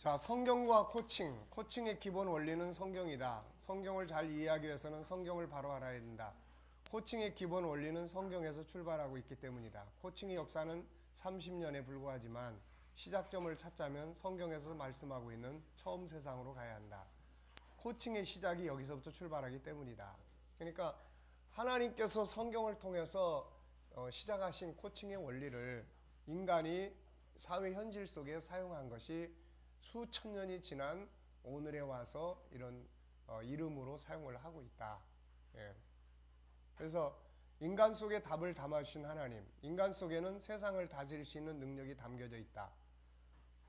자, 성경과 코칭. 코칭의 기본 원리는 성경이다. 성경을 잘 이해하기 위해서는 성경을 바로 알아야 된다. 코칭의 기본 원리는 성경에서 출발하고 있기 때문이다. 코칭의 역사는 30년에 불과하지만 시작점을 찾자면 성경에서 말씀하고 있는 처음 세상으로 가야 한다. 코칭의 시작이 여기서부터 출발하기 때문이다. 그러니까 하나님께서 성경을 통해서 시작하신 코칭의 원리를 인간이 사회 현실 속에 사용한 것이 수천 년이 지난 오늘에 와서 이런 이름으로 사용을 하고 있다. 예. 그래서 인간 속에 답을 담아주신 하나님, 인간 속에는 세상을 다스릴 수 있는 능력이 담겨져 있다.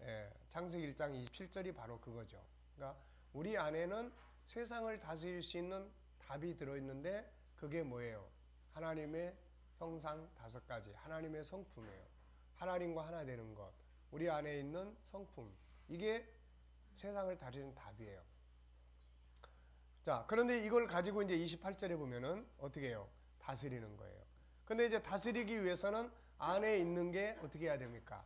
예. 창세기 1장 27절이 바로 그거죠. 그러니까 우리 안에는 세상을 다스릴 수 있는 답이 들어있는데 그게 뭐예요? 하나님의 형상 5가지, 하나님의 성품이에요. 하나님과 하나 되는 것, 우리 안에 있는 성품, 이게 세상을 다스리는 답이에요. 자, 그런데 이걸 가지고 이제 28절에 보면은 어떻게 해요? 다스리는 거예요. 근데 이제 다스리기 위해서는 안에 있는 게 어떻게 해야 됩니까?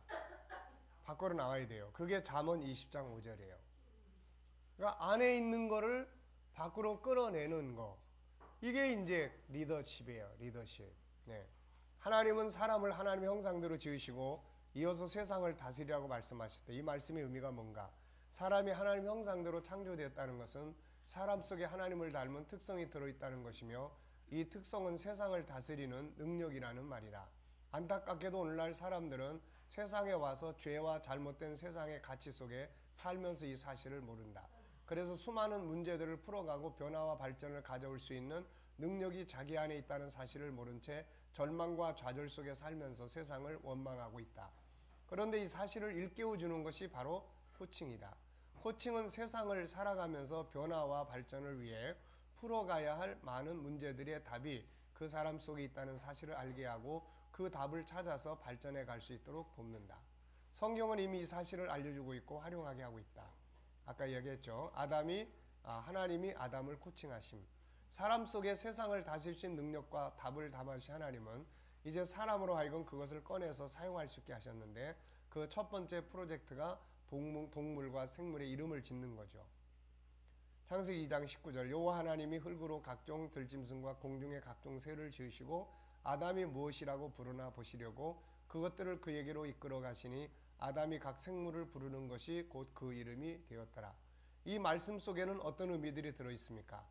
밖으로 나와야 돼요. 그게 잠언 20장 5절이에요. 그러니까 안에 있는 거를 밖으로 끌어내는 거. 이게 이제 리더십이에요. 리더십. 네. 하나님은 사람을 하나님의 형상대로 지으시고 이어서 세상을 다스리라고 말씀하실 때 이 말씀의 의미가 뭔가? 사람이 하나님 형상대로 창조되었다는 것은 사람 속에 하나님을 닮은 특성이 들어있다는 것이며 이 특성은 세상을 다스리는 능력이라는 말이다. 안타깝게도 오늘날 사람들은 세상에 와서 죄와 잘못된 세상의 가치 속에 살면서 이 사실을 모른다. 그래서 수많은 문제들을 풀어가고 변화와 발전을 가져올 수 있는 능력이 자기 안에 있다는 사실을 모른 채 절망과 좌절 속에 살면서 세상을 원망하고 있다. 그런데 이 사실을 일깨워주는 것이 바로 코칭이다. 코칭은 세상을 살아가면서 변화와 발전을 위해 풀어가야 할 많은 문제들의 답이 그 사람 속에 있다는 사실을 알게 하고 그 답을 찾아서 발전해 갈 수 있도록 돕는다. 성경은 이미 이 사실을 알려주고 있고 활용하게 하고 있다. 아까 얘기했죠. 하나님이 아담을 코칭하심. 사람 속에 세상을 다스릴 수 있는 능력과 답을 담아주신 하나님은 이제 사람으로 하여금 그것을 꺼내서 사용할 수 있게 하셨는데 그 첫 번째 프로젝트가 동물과 생물의 이름을 짓는 거죠. 창세기 2장 19절 여호와 하나님이 흙으로 각종 들짐승과 공중의 각종 새를 지으시고 아담이 무엇이라고 부르나 보시려고 그것들을 그에게로 이끌어 가시니 아담이 각 생물을 부르는 것이 곧 그 이름이 되었더라. 이 말씀 속에는 어떤 의미들이 들어있습니까?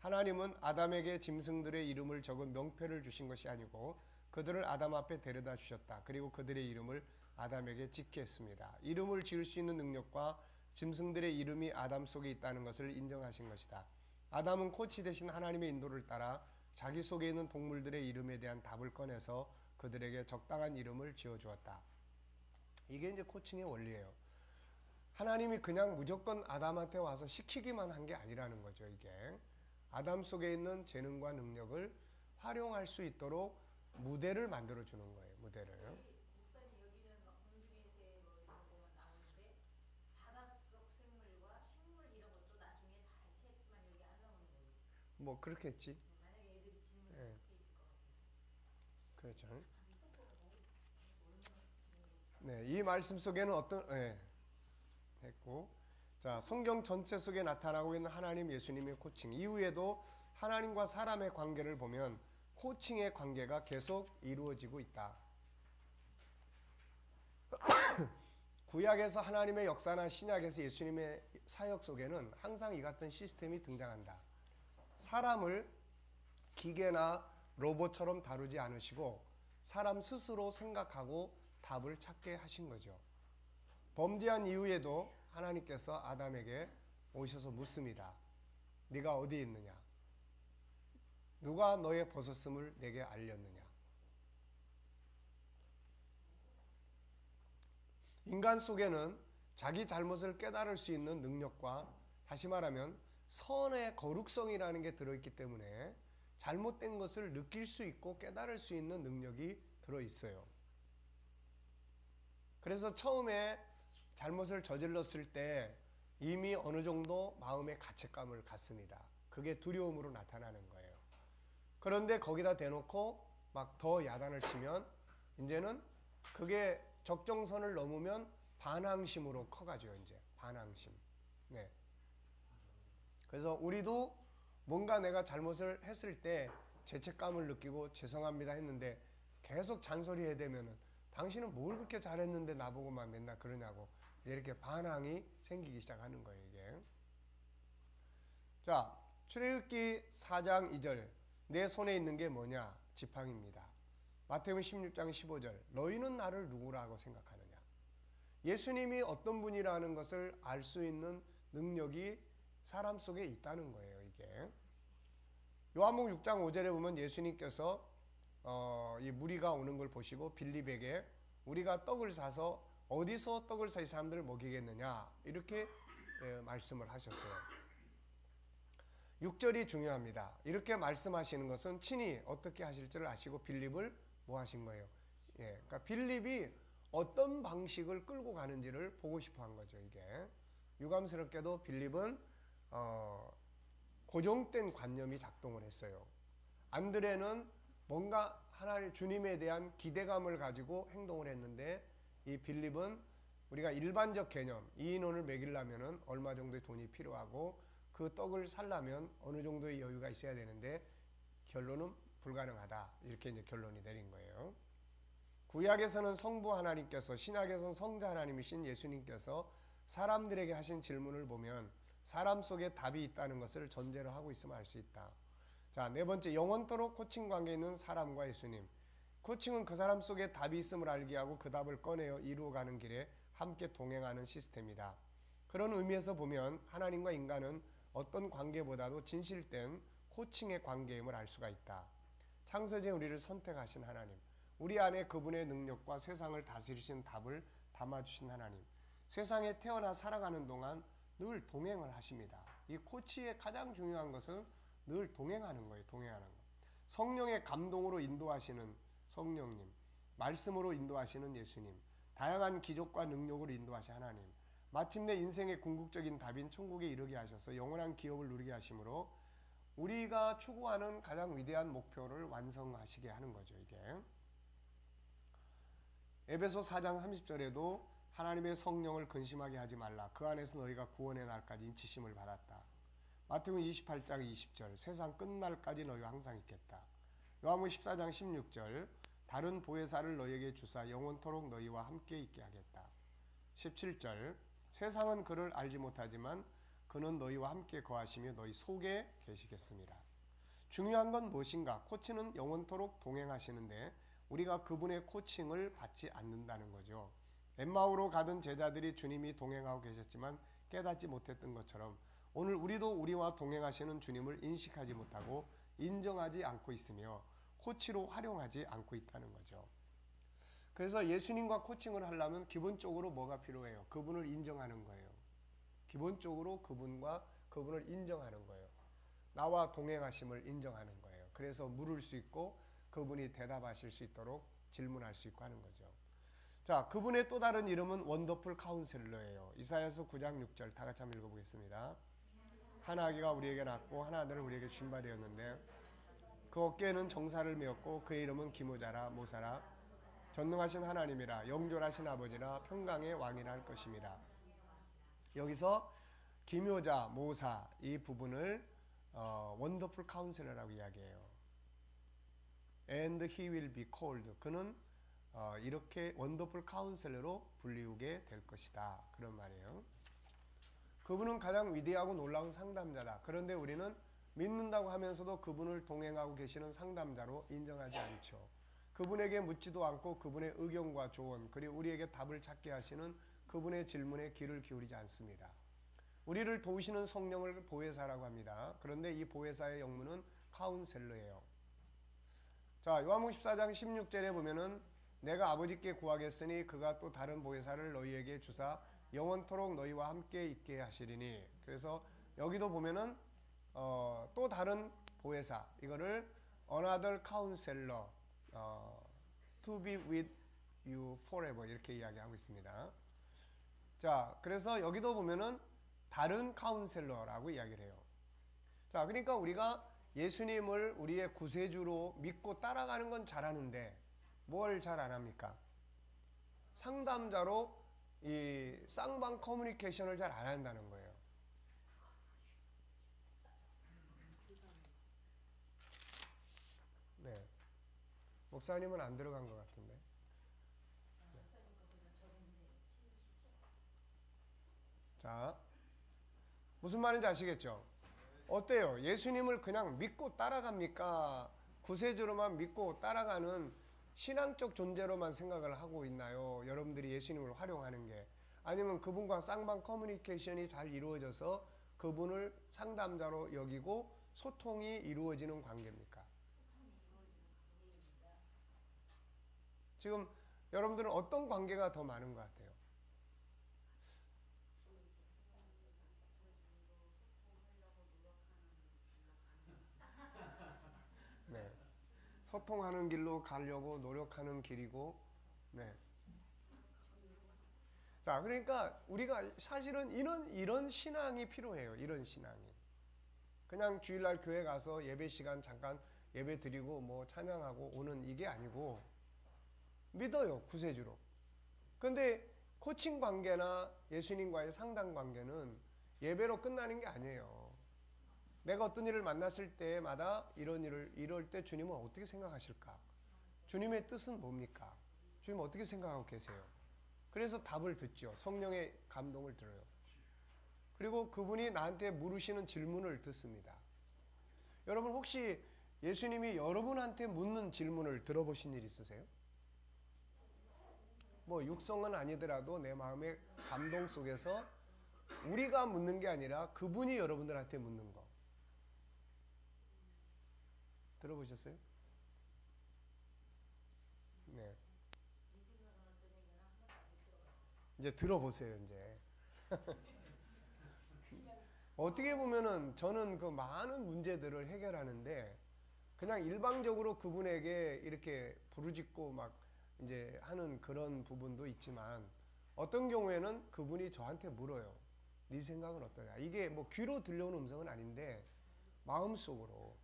하나님은 아담에게 짐승들의 이름을 적은 명패를 주신 것이 아니고 그들을 아담 앞에 데려다 주셨다. 그리고 그들의 이름을 아담에게 짓게 했습니다. 이름을 지을 수 있는 능력과 짐승들의 이름이 아담 속에 있다는 것을 인정하신 것이다. 아담은 코치 대신 하나님의 인도를 따라 자기 속에 있는 동물들의 이름에 대한 답을 꺼내서 그들에게 적당한 이름을 지어주었다. 이게 이제 코칭의 원리예요. 하나님이 그냥 무조건 아담한테 와서 시키기만 한 게 아니라는 거죠. 이게 아담 속에 있는 재능과 능력을 활용할 수 있도록 무대를 만들어주는 거예요. 무대를. 목사님 여기는 공중의 새 뭐 이런 거 나오는데 바닷속 생물과 식물 이런 것도 나중에 다 이렇게 했지만 여기 안 나오는 거예요. 뭐 그렇겠지. 만약에 애들이 질문을 할 수도 있을 것 같아요. 그렇죠. 네, 이 말씀 속에는 했고, 자, 성경 전체 속에 나타나고 있는 하나님 예수님의 코칭 이후에도 하나님과 사람의 관계를 보면 코칭의 관계가 계속 이루어지고 있다. 구약에서 하나님의 역사나 신약에서 예수님의 사역 속에는 항상 이 같은 시스템이 등장한다. 사람을 기계나 로봇처럼 다루지 않으시고 사람 스스로 생각하고 답을 찾게 하신 거죠. 범죄한 이후에도 하나님께서 아담에게 오셔서 묻습니다. 네가 어디에 있느냐? 누가 너의 벗었음을 내게 알렸느냐? 인간 속에는 자기 잘못을 깨달을 수 있는 능력과 다시 말하면 선의 거룩성이라는 게 들어있기 때문에 잘못된 것을 느낄 수 있고 깨달을 수 있는 능력이 들어있어요. 그래서 처음에 잘못을 저질렀을 때 이미 어느 정도 마음의 가책감을 갖습니다. 그게 두려움으로 나타나는 거예요. 그런데 거기다 대놓고 막 더 야단을 치면 이제는 그게 적정선을 넘으면 반항심으로 커가죠. 이제 반항심. 네. 그래서 우리도 뭔가 내가 잘못을 했을 때 죄책감을 느끼고 죄송합니다 했는데 계속 잔소리해야 되면은 당신은 뭘 그렇게 잘했는데 나보고만 맨날 그러냐고 이렇게 반항이 생기기 시작하는 거예요, 이게. 자, 출애굽기 4장 2절. 내 손에 있는 게 뭐냐? 지팡이입니다. 마태복음 16장 15절. 너희는 나를 누구라고 생각하느냐? 예수님이 어떤 분이라는 것을 알 수 있는 능력이 사람 속에 있다는 거예요, 이게. 요한복음 6장 5절에 보면 예수님께서 이 무리가 오는 걸 보시고 빌립에게 우리가 떡을 사서 어디서 떡을 사 이 사람들을 먹이겠느냐 이렇게 말씀을 하셨어요. 6절이 중요합니다. 이렇게 말씀하시는 것은 친히 어떻게 하실지를 아시고 빌립을 뭐 하신 거예요? 예, 그러니까 빌립이 어떤 방식을 끌고 가는지를 보고 싶어 한 거죠, 이게. 유감스럽게도 빌립은 고정된 관념이 작동을 했어요. 안드레는 뭔가 하나님 주님에 대한 기대감을 가지고 행동을 했는데 이 빌립은 우리가 일반적 개념, 이 인원을 먹이려면 얼마 정도의 돈이 필요하고 그 떡을 살려면 어느 정도의 여유가 있어야 되는데 결론은 불가능하다. 이렇게 이제 결론이 내린 거예요. 구약에서는 성부 하나님께서, 신약에서는 성자 하나님이신 예수님께서 사람들에게 하신 질문을 보면 사람 속에 답이 있다는 것을 전제로 하고 있으면 알 수 있다. 자, 네 번째, 영원토록 코칭 관계에 있는 사람과 예수님. 코칭은 그 사람 속에 답이 있음을 알게 하고 그 답을 꺼내어 이루어가는 길에 함께 동행하는 시스템이다. 그런 의미에서 보면 하나님과 인간은 어떤 관계보다도 진실된 코칭의 관계임을 알 수가 있다. 창세전에 우리를 선택하신 하나님, 우리 안에 그분의 능력과 세상을 다스리신 답을 담아주신 하나님, 세상에 태어나 살아가는 동안 늘 동행을 하십니다. 이 코치의 가장 중요한 것은 늘 동행하는 거예요. 동행하는 거. 성령의 감동으로 인도하시는 성령님, 말씀으로 인도하시는 예수님, 다양한 기적과 능력으로 인도하신 하나님, 마침내 인생의 궁극적인 답인 천국에 이르게 하셔서 영원한 기업을 누리게 하심으로 우리가 추구하는 가장 위대한 목표를 완성하시게 하는 거죠, 이게. 에베소 4장 30절에도 하나님의 성령을 근심하게 하지 말라. 그 안에서 너희가 구원의 날까지 인치심을 받았다. 마태복음 28장 20절. 세상 끝날까지 너희와 항상 있겠다. 요한복음 14장 16절. 다른 보혜사를 너희에게 주사 영원토록 너희와 함께 있게 하겠다. 17절. 세상은 그를 알지 못하지만 그는 너희와 함께 거하시며 너희 속에 계시겠습니다. 중요한 건 무엇인가? 코치는 영원토록 동행하시는데 우리가 그분의 코칭을 받지 않는다는 거죠. 엠마오로 가던 제자들이 주님이 동행하고 계셨지만 깨닫지 못했던 것처럼 오늘 우리도 우리와 동행하시는 주님을 인식하지 못하고 인정하지 않고 있으며 코치로 활용하지 않고 있다는 거죠. 그래서 예수님과 코칭을 하려면 기본적으로 뭐가 필요해요? 그분을 인정하는 거예요. 기본적으로 그분을 인정하는 거예요. 나와 동행하심을 인정하는 거예요. 그래서 물을 수 있고 그분이 대답하실 수 있도록 질문할 수 있고 하는 거죠. 자, 그분의 또 다른 이름은 원더풀 카운셀러예요. 이사야서 9장 6절 다 같이 한번 읽어보겠습니다. 하나 아기가 우리에게 낳고 하나 아들을 우리에게 주신 바 되었는데 그 어깨에는 정사를 메었고 그의 이름은 기모자라 모사라 전능하신 하나님이라 영존하신 아버지라 평강의 왕이라 할 것입니다. 여기서 기묘자, 모사 이 부분을 원더풀 카운셀러라고 이야기해요. And he will be called. 그는 이렇게 원더풀 카운셀러로 불리우게 될 것이다. 그런 말이에요. 그분은 가장 위대하고 놀라운 상담자다. 그런데 우리는 믿는다고 하면서도 그분을 동행하고 계시는 상담자로 인정하지 않죠. 그분에게 묻지도 않고 그분의 의견과 조언 그리고 우리에게 답을 찾게 하시는 그분의 질문에 귀를 기울이지 않습니다. 우리를 도우시는 성령을 보혜사라고 합니다. 그런데 이 보혜사의 영문은 카운셀러예요. 자, 요한복음 14장 16절에 보면은 내가 아버지께 구하겠으니 그가 또 다른 보혜사를 너희에게 주사 영원토록 너희와 함께 있게 하시리니. 그래서 여기도 보면은 또 다른 보혜사 이거를 another counselor to be with you forever 이렇게 이야기하고 있습니다. 자, 그래서 여기도 보면은 다른 카운셀러라고 이야기를 해요. 자, 그러니까 우리가 예수님을 우리의 구세주로 믿고 따라가는 건 잘하는데 뭘 잘 안 합니까? 상담자로 이 쌍방 커뮤니케이션을 잘 안 한다는 거예요. 네. 목사님은 안 들어간 것 같은데. 네. 자, 무슨 말인지 아시겠죠? 어때요? 예수님을 그냥 믿고 따라갑니까? 구세주로만 믿고 따라가는 신앙적 존재로만 생각을 하고 있나요? 여러분들이 예수님을 활용하는 게. 아니면 그분과 쌍방 커뮤니케이션이 잘 이루어져서 그분을 상담자로 여기고 소통이 이루어지는 관계입니까? 지금 여러분들은 어떤 관계가 더 많은 것 같아요? 네. 소통하는 길로 가려고 노력하는 길이고, 네. 자, 그러니까 우리가 사실은 이런 신앙이 필요해요. 이런 신앙이. 그냥 주일날 교회 가서 예배 시간 잠깐 예배 드리고 뭐 찬양하고 오는 이게 아니고 믿어요. 구세주로. 근데 코칭 관계나 예수님과의 상담 관계는 예배로 끝나는 게 아니에요. 내가 어떤 일을 만났을 때마다 이럴 때 주님은 어떻게 생각하실까? 주님의 뜻은 뭡니까? 주님 어떻게 생각하고 계세요? 그래서 답을 듣죠. 성령의 감동을 들어요. 그리고 그분이 나한테 물으시는 질문을 듣습니다. 여러분 혹시 예수님이 여러분한테 묻는 질문을 들어보신 일 있으세요? 뭐 육성은 아니더라도 내 마음의 감동 속에서 우리가 묻는 게 아니라 그분이 여러분들한테 묻는 거. 들어보셨어요? 네. 이제 들어보세요, 이제. 어떻게 보면은 저는 그 많은 문제들을 해결하는데 그냥 일방적으로 그분에게 이렇게 부르짖고 막 이제 하는 그런 부분도 있지만 어떤 경우에는 그분이 저한테 물어요. 네 생각은 어떠냐? 이게 뭐 귀로 들려오는 음성은 아닌데 마음속으로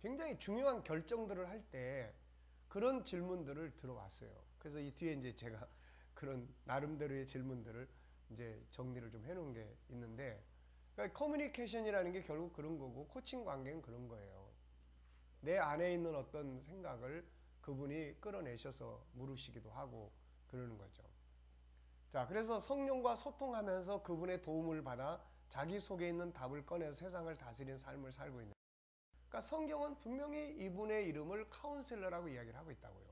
굉장히 중요한 결정들을 할 때 그런 질문들을 들어왔어요. 그래서 이 뒤에 이제 제가 그런 나름대로의 질문들을 이제 정리를 좀 해놓은 게 있는데, 그러니까 커뮤니케이션이라는 게 결국 그런 거고 코칭 관계는 그런 거예요. 내 안에 있는 어떤 생각을 그분이 끌어내셔서 물으시기도 하고 그러는 거죠. 자, 그래서 성령과 소통하면서 그분의 도움을 받아 자기 속에 있는 답을 꺼내서 세상을 다스리는 삶을 살고 있는. 그러니까 성경은 분명히 이분의 이름을 카운셀러라고 이야기를 하고 있다고요.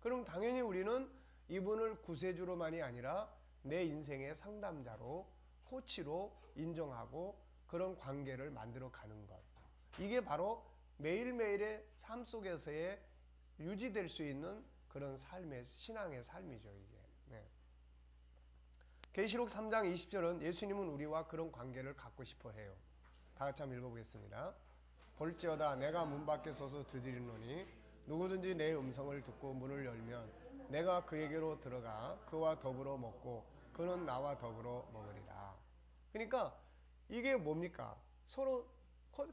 그럼 당연히 우리는 이분을 구세주로만이 아니라 내 인생의 상담자로, 코치로 인정하고 그런 관계를 만들어 가는 것. 이게 바로 매일매일의 삶 속에서의 유지될 수 있는 그런 삶의 신앙의 삶이죠, 이게. 네. 계시록 3장 20절은 예수님은 우리와 그런 관계를 갖고 싶어 해요. 다 같이 한번 읽어보겠습니다. 볼지어다 내가 문 밖에 서서 두드리노니 누구든지 내 음성을 듣고 문을 열면 내가 그에게로 들어가 그와 더불어 먹고 그는 나와 더불어 먹으리라. 그러니까 이게 뭡니까? 서로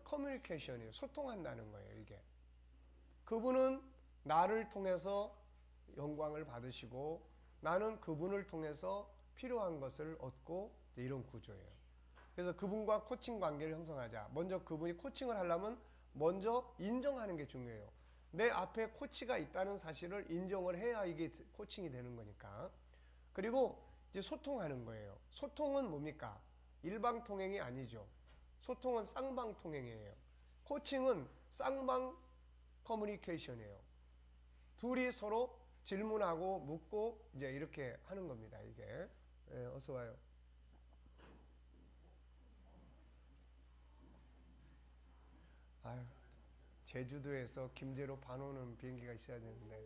커뮤니케이션이에요. 소통한다는 거예요, 이게. 그분은 나를 통해서 영광을 받으시고 나는 그분을 통해서 필요한 것을 얻고 이런 구조예요. 그래서 그분과 코칭 관계를 형성하자. 먼저 그분이 코칭을 하려면 먼저 인정하는 게 중요해요. 내 앞에 코치가 있다는 사실을 인정을 해야 이게 코칭이 되는 거니까. 그리고 이제 소통하는 거예요. 소통은 뭡니까? 일방통행이 아니죠. 소통은 쌍방통행이에요. 코칭은 쌍방 커뮤니케이션이에요. 둘이 서로 질문하고 묻고 이제 이렇게 하는 겁니다. 이게. 네, 어서 와요. 아유, 제주도에서 김제로 반 오는 비행기가 있어야 되는데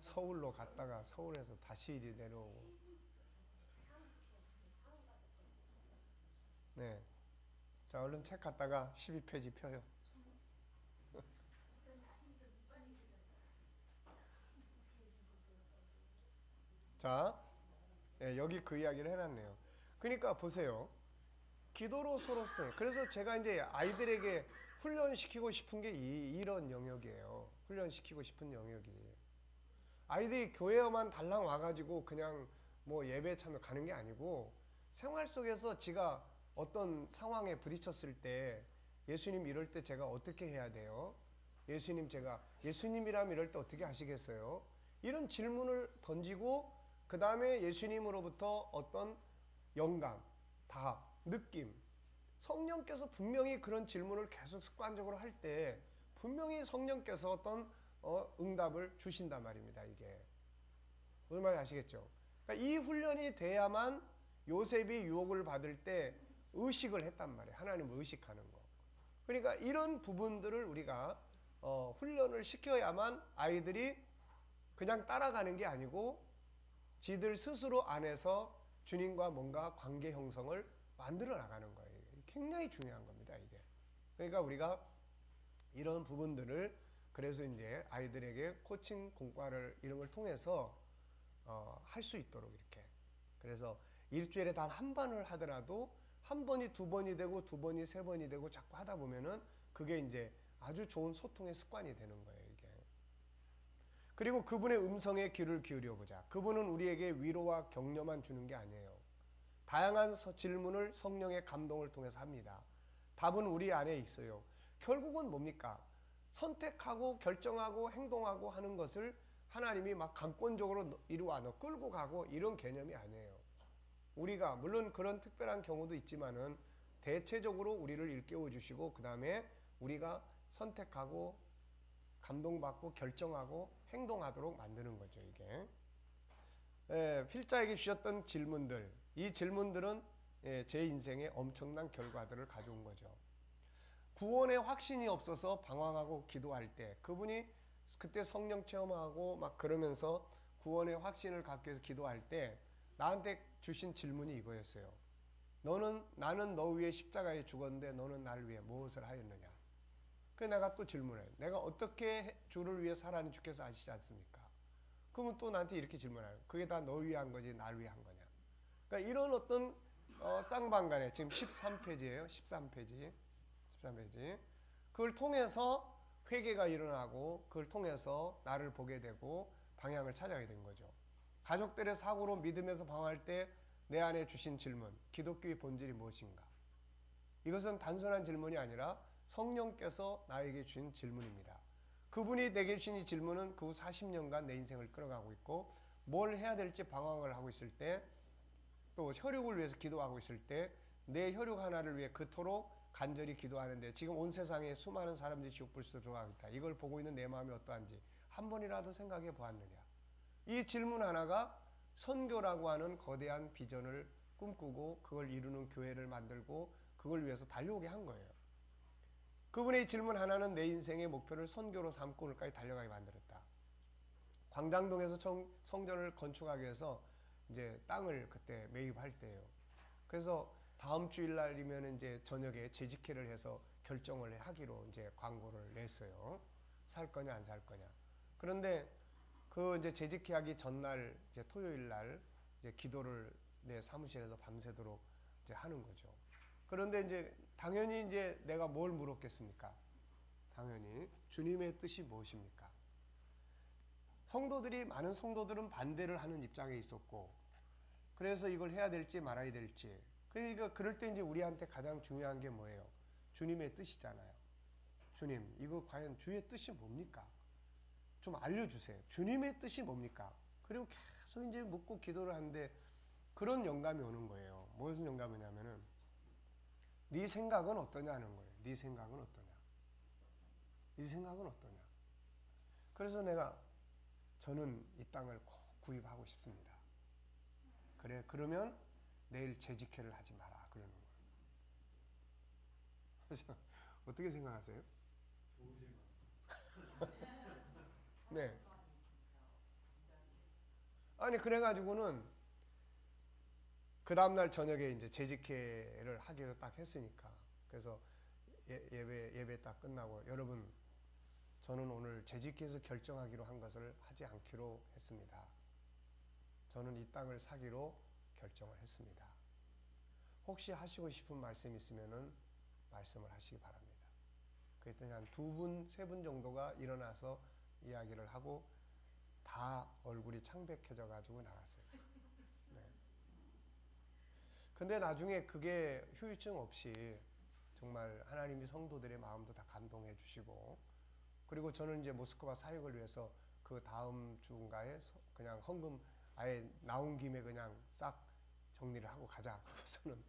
서울로 갔다가 서울에서 다시 이제 내려오고. 네. 자, 얼른 책 갖다가 12페이지 펴요. 자, 네, 여기 그 이야기를 해놨네요. 그러니까 보세요. 기도로 서로 소통해. 그래서 제가 이제 아이들에게 훈련시키고 싶은 게 이런 영역이에요. 훈련시키고 싶은 영역이. 아이들이 교회에만 달랑 와가지고 그냥 뭐 예배 참여 가는 게 아니고 생활 속에서 지가 어떤 상황에 부딪혔을 때 예수님 이럴 때 제가 어떻게 해야 돼요? 예수님 제가 예수님이라면 이럴 때 어떻게 하시겠어요? 이런 질문을 던지고 그 다음에 예수님으로부터 어떤 영감, 답, 느낌 성령께서 분명히 그런 질문을 계속 습관적으로 할 때 분명히 성령께서 어떤 응답을 주신단 말입니다. 이게 무슨 말인지 아시겠죠? 그러니까 이 훈련이 돼야만 요셉이 유혹을 받을 때 의식을 했단 말이에요. 하나님을 의식하는 거. 그러니까 이런 부분들을 우리가 훈련을 시켜야만 아이들이 그냥 따라가는 게 아니고 지들 스스로 안에서 주님과 뭔가 관계 형성을 만들어 나가는 거예요. 굉장히 중요한 겁니다, 이게. 그러니까 우리가 이런 부분들을 그래서 이제 아이들에게 코칭 공과를 이런 걸 통해서 할 수 있도록 이렇게. 그래서 일주일에 단 한 번을 하더라도 한 번이 두 번이 되고 두 번이 세 번이 되고 자꾸 하다 보면은 그게 이제 아주 좋은 소통의 습관이 되는 거예요, 이게. 그리고 그분의 음성에 귀를 기울여 보자. 그분은 우리에게 위로와 격려만 주는 게 아니에요. 다양한 질문을 성령의 감동을 통해서 합니다. 답은 우리 안에 있어요. 결국은 뭡니까? 선택하고 결정하고 행동하고 하는 것을 하나님이 막 강권적으로 이루어 너 끌고 가고 이런 개념이 아니에요. 우리가 물론 그런 특별한 경우도 있지만은 대체적으로 우리를 일깨워 주시고 그 다음에 우리가 선택하고 감동받고 결정하고 행동하도록 만드는 거죠, 이게. 필자에게 주셨던 질문들, 이 질문들은 제 인생에 엄청난 결과들을 가져온 거죠. 구원의 확신이 없어서 방황하고 기도할 때 그분이 그때 성령 체험하고 막 그러면서 구원의 확신을 갖기 위해서 기도할 때 나한테 주신 질문이 이거였어요. 나는 너 위해 십자가에 죽었는데 너는 나를 위해 무엇을 하였느냐? 그래서 내가 또 질문해요. 내가 어떻게 주를 위해 살았는지 주께서 아시지 않습니까? 그러면 또 나한테 이렇게 질문해요. 그게 다 너 위해 한 거지 나를 위해 한 거냐? 그러니까 이런 어떤 쌍방간에 지금 13페이지예요. 13페이지. 그걸 통해서 회개가 일어나고 그걸 통해서 나를 보게 되고 방향을 찾아야 된 거죠. 가족들의 사고로 믿음에서 방황할 때 내 안에 주신 질문, 기독교의 본질이 무엇인가? 이것은 단순한 질문이 아니라 성령께서 나에게 주신 질문입니다. 그분이 내게 주신 이 질문은 그 후 40년간 내 인생을 끌어가고 있고 뭘 해야 될지 방황을 하고 있을 때 또 혈육을 위해서 기도하고 있을 때 내 혈육 하나를 위해 그토록 간절히 기도하는데 지금 온 세상에 수많은 사람들이 지옥불수로 들어가고 있다. 이걸 보고 있는 내 마음이 어떠한지 한 번이라도 생각해 보았느냐. 이 질문 하나가 선교라고 하는 거대한 비전을 꿈꾸고 그걸 이루는 교회를 만들고 그걸 위해서 달려오게 한 거예요. 그분의 질문 하나는 내 인생의 목표를 선교로 삼고 오늘까지 달려가게 만들었다. 광장동에서 성전을 건축하기 위해서 이제 땅을 그때 매입할 때예요. 그래서 다음 주일날이면 이제 저녁에 재직회를 해서 결정을 하기로 이제 광고를 냈어요. 살 거냐 안 살 거냐. 그런데 그 이제 재직회하기 전날 이제 토요일날 이제 기도를 내 사무실에서 밤새도록 이제 하는 거죠. 그런데 이제 당연히 이제 내가 뭘 물었겠습니까? 당연히 주님의 뜻이 무엇입니까? 많은 성도들은 반대를 하는 입장에 있었고, 그래서 이걸 해야 될지 말아야 될지. 그러니까 그럴 때 이제 우리한테 가장 중요한 게 뭐예요? 주님의 뜻이잖아요. 주님, 이거 과연 주의 뜻이 뭡니까? 좀 알려주세요. 주님의 뜻이 뭡니까? 그리고 계속 이제 묻고 기도를 하는데 그런 영감이 오는 거예요. 무슨 영감이냐면은 네 생각은 어떠냐는 거예요. 네 생각은 어떠냐? 네 생각은 어떠냐? 그래서 저는 이 땅을 꼭 구입하고 싶습니다. 그래, 그러면 내일 재직회를 하지 마라. 그러는 거예요. 그래서 어떻게 생각하세요? 네. 아니, 그래가지고는 그 다음날 저녁에 이제 재직회를 하기로 딱 했으니까. 그래서 예배 딱 끝나고 여러분, 저는 오늘 재직회에서 결정하기로 한 것을 하지 않기로 했습니다. 저는 이 땅을 사기로 결정을 했습니다. 혹시 하시고 싶은 말씀 있으면은 말씀을 하시기 바랍니다. 그랬더니 한 2분, 3분 정도가 일어나서 이야기를 하고 다 얼굴이 창백해져 가지고 나갔어요. 네. 근데 나중에 그게 후유증 없이 정말 하나님이 성도들의 마음도 다 감동해 주시고, 그리고 저는 이제 모스크바 사역을 위해서 그 다음 주인가에 그냥 헌금 아예 나온 김에 그냥 싹 정리를 하고 가자. 그래서는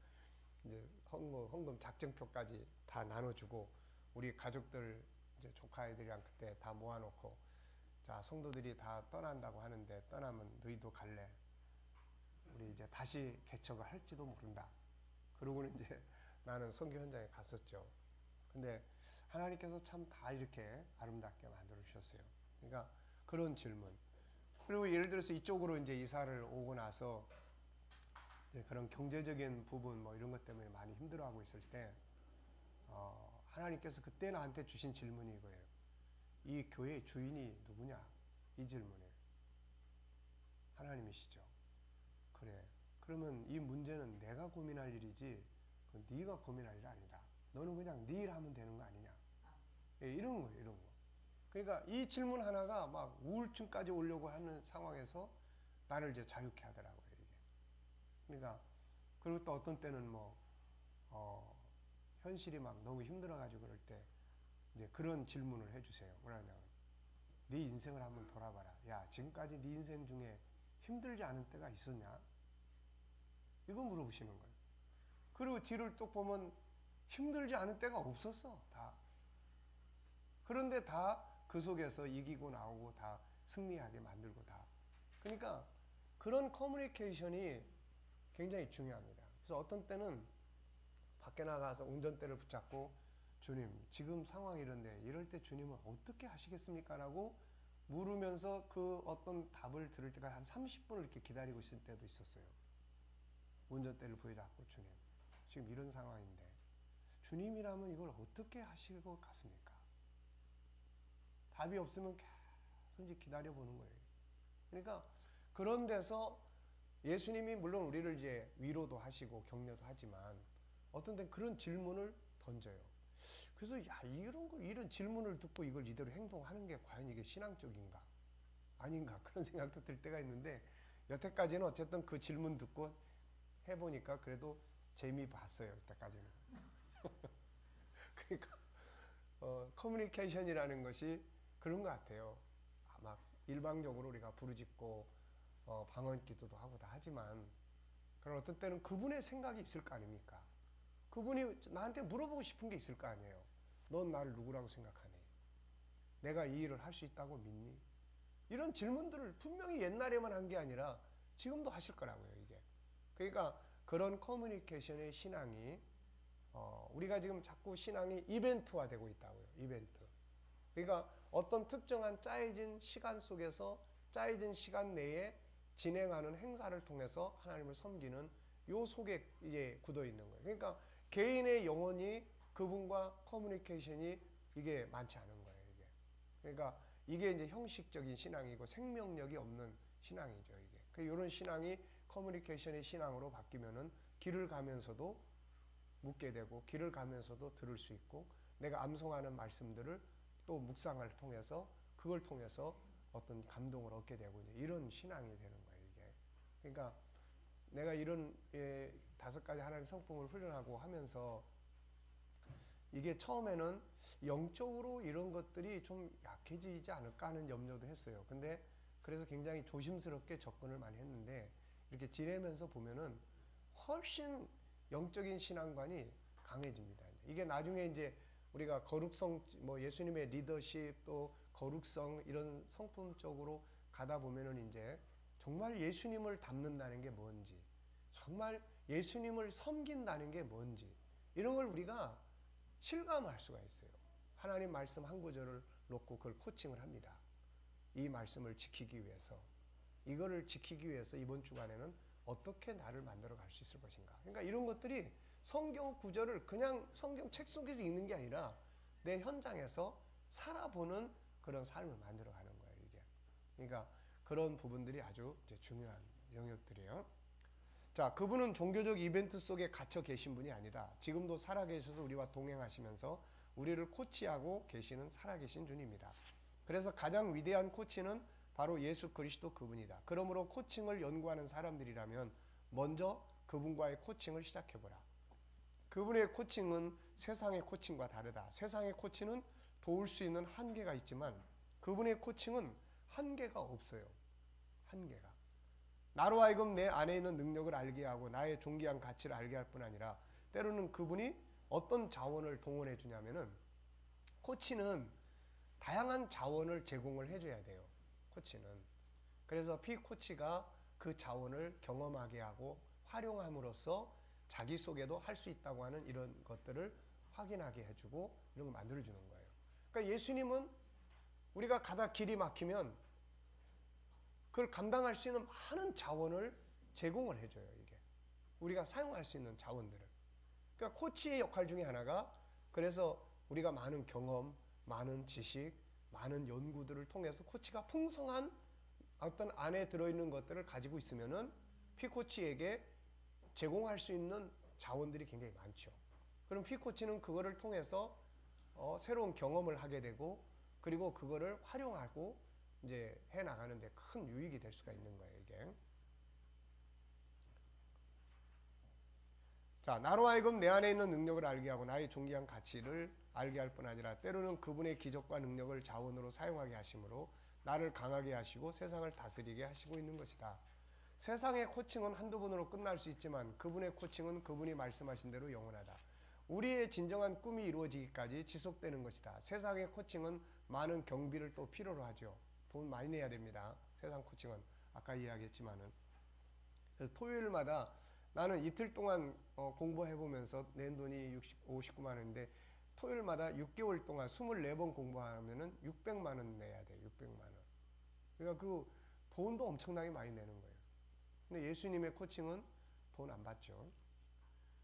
이제 헌금 작정표까지 다 나눠주고, 우리 가족들 이제 조카 애들이랑 그때 다 모아놓고, 자, 성도들이 다 떠난다고 하는데 떠나면 너희도 갈래? 우리 이제 다시 개척을 할지도 모른다. 그러고는 이제 나는 선교 현장에 갔었죠. 근데 하나님께서 참 다 이렇게 아름답게 만들어 주셨어요. 그러니까 그런 질문. 그리고 예를 들어서 이쪽으로 이제 이사를 오고 나서 이제 그런 경제적인 부분 뭐 이런 것 때문에 많이 힘들어하고 있을 때 하나님께서 그때 나한테 주신 질문이 이거예요. 이 교회의 주인이 누구냐? 이 질문이에요. 하나님이시죠. 그래. 그러면 이 문제는 내가 고민할 일이지 네가 고민할 일 아니다. 너는 그냥 네 일 하면 되는 거 아니냐. 예, 이런 거예요. 이런 거. 그러니까 이 질문 하나가 막 우울증까지 오려고 하는 상황에서 나를 이제 자유케 하더라고요. 이게. 그러니까 그리고 또 어떤 때는 뭐 현실이 막 너무 힘들어가지고 그럴 때 이제 그런 질문을 해주세요. 뭐냐면 네 인생을 한번 돌아봐라. 야, 지금까지 네 인생 중에 힘들지 않은 때가 있었냐? 이거 물어보시는 거예요. 그리고 뒤를 또 보면 힘들지 않은 때가 없었어. 다. 그런데 다 그 속에서 이기고 나오고 다 승리하게 만들고 다. 그러니까 그런 커뮤니케이션이 굉장히 중요합니다. 그래서 어떤 때는 밖에 나가서 운전대를 붙잡고 주님, 지금 상황이 이런데 이럴 때 주님은 어떻게 하시겠습니까? 라고 물으면서 그 어떤 답을 들을 때가 한 30분을 이렇게 기다리고 있을 때도 있었어요. 운전대를 부여잡고 주님, 지금 이런 상황인데 주님이라면 이걸 어떻게 하실 것 같습니까? 답이 없으면 계속 이제 기다려보는 거예요. 그러니까 그런 데서 예수님이 물론 우리를 이제 위로도 하시고 격려도 하지만 어떤 때는 그런 질문을 던져요. 그래서 야, 이런 질문을 듣고 이걸 이대로 행동하는 게 과연 이게 신앙적인가? 아닌가? 그런 생각도 들 때가 있는데 여태까지는 어쨌든 그 질문 듣고 해보니까 그래도 재미 봤어요. 여태까지는. 그러니까 커뮤니케이션이라는 것이 그런 것 같아요. 막 일방적으로 우리가 부르짖고 방언 기도도 하고 다 하지만 그런 어떤 때는 그분의 생각이 있을 거 아닙니까? 그분이 나한테 물어보고 싶은 게 있을 거 아니에요. 넌 나를 누구라고 생각하니? 내가 이 일을 할 수 있다고 믿니? 이런 질문들을 분명히 옛날에만 한 게 아니라 지금도 하실 거라고요, 이게. 그러니까 그런 커뮤니케이션의 신앙이 우리가 지금 자꾸 신앙이 이벤트화되고 있다고요. 이벤트. 그러니까 어떤 특정한 짜여진 시간 속에서 짜여진 시간 내에 진행하는 행사를 통해서 하나님을 섬기는 요 속에 이제 굳어 있는 거예요. 그러니까 개인의 영혼이 그분과 커뮤니케이션이 이게 많지 않은 거예요. 이게. 그러니까 이게 이제 형식적인 신앙이고 생명력이 없는 신앙이죠. 이게. 이런 신앙이 커뮤니케이션의 신앙으로 바뀌면은 길을 가면서도 묻게 되고 길을 가면서도 들을 수 있고 내가 암송하는 말씀들을 또 묵상을 통해서 그걸 통해서 어떤 감동을 얻게 되고 이제 이런 신앙이 되는 거예요. 이게. 그러니까 내가 이런 5가지 하나님 성품을 훈련하고 하면서 이게 처음에는 영적으로 이런 것들이 좀 약해지지 않을까 하는 염려도 했어요. 근데 그래서 굉장히 조심스럽게 접근을 많이 했는데 이렇게 지내면서 보면은 훨씬 영적인 신앙관이 강해집니다. 이게 나중에 이제 우리가 거룩성, 뭐 예수님의 리더십 또 거룩성 이런 성품 쪽으로 가다 보면은 이제 정말 예수님을 닮는다는 게 뭔지, 정말 예수님을 섬긴다는 게 뭔지 이런 걸 우리가 실감할 수가 있어요. 하나님 말씀 한 구절을 놓고 그걸 코칭을 합니다. 이 말씀을 지키기 위해서, 이거를 지키기 위해서 이번 주간에는 어떻게 나를 만들어 갈 수 있을 것인가. 그러니까 이런 것들이 성경 구절을 그냥 성경 책 속에서 읽는 게 아니라 내 현장에서 살아보는 그런 삶을 만들어 가는 거예요, 이게. 그러니까 그런 부분들이 아주 이제 중요한 영역들이에요. 자, 그분은 종교적 이벤트 속에 갇혀 계신 분이 아니다. 지금도 살아계셔서 우리와 동행하시면서 우리를 코치하고 계시는 살아계신 주님입니다. 그래서 가장 위대한 코치는 바로 예수 그리스도 그분이다. 그러므로 코칭을 연구하는 사람들이라면 먼저 그분과의 코칭을 시작해보라. 그분의 코칭은 세상의 코칭과 다르다. 세상의 코칭은 도울 수 있는 한계가 있지만 그분의 코칭은 한계가 없어요. 한계가. 나로 하여금 내 안에 있는 능력을 알게 하고 나의 존귀한 가치를 알게 할 뿐 아니라 때로는 그분이 어떤 자원을 동원해 주냐면은 코치는 다양한 자원을 제공을 해줘야 돼요. 코치는. 그래서 피코치가 그 자원을 경험하게 하고 활용함으로써 자기 속에도 할 수 있다고 하는 이런 것들을 확인하게 해주고 이런 걸 만들어주는 거예요. 그러니까 예수님은 우리가 가다 길이 막히면 그걸 감당할 수 있는 많은 자원을 제공을 해줘요. 이게 우리가 사용할 수 있는 자원들을. 그러니까 코치의 역할 중에 하나가 그래서 우리가 많은 경험, 많은 지식, 많은 연구들을 통해서 코치가 풍성한 어떤 안에 들어있는 것들을 가지고 있으면은 피코치에게 제공할 수 있는 자원들이 굉장히 많죠. 그럼 피코치는 그거를 통해서 새로운 경험을 하게 되고 그리고 그거를 활용하고 이제 해 나가는데 큰 유익이 될 수가 있는 거예요, 이게. 자, 나로 하여금 내 안에 있는 능력을 알게 하고 나의 존귀한 가치를 알게 할 뿐 아니라 때로는 그분의 기적과 능력을 자원으로 사용하게 하심으로 나를 강하게 하시고 세상을 다스리게 하시고 있는 것이다. 세상의 코칭은 한두 번으로 끝날 수 있지만 그분의 코칭은 그분이 말씀하신 대로 영원하다. 우리의 진정한 꿈이 이루어지기까지 지속되는 것이다. 세상의 코칭은 많은 경비를 또 필요로 하죠. 돈 많이 내야 됩니다. 세상 코칭은 아까 이야기했지만은. 그래서 토요일마다 나는 이틀 동안 공부해보면서 낸 돈이 59만 원인데 토요일마다 6개월 동안 24번 공부하면은 600만 원 내야 돼. 600만 원. 그러니까 그 돈도 엄청나게 많이 내는 거예요. 근데 예수님의 코칭은 돈 안 받죠.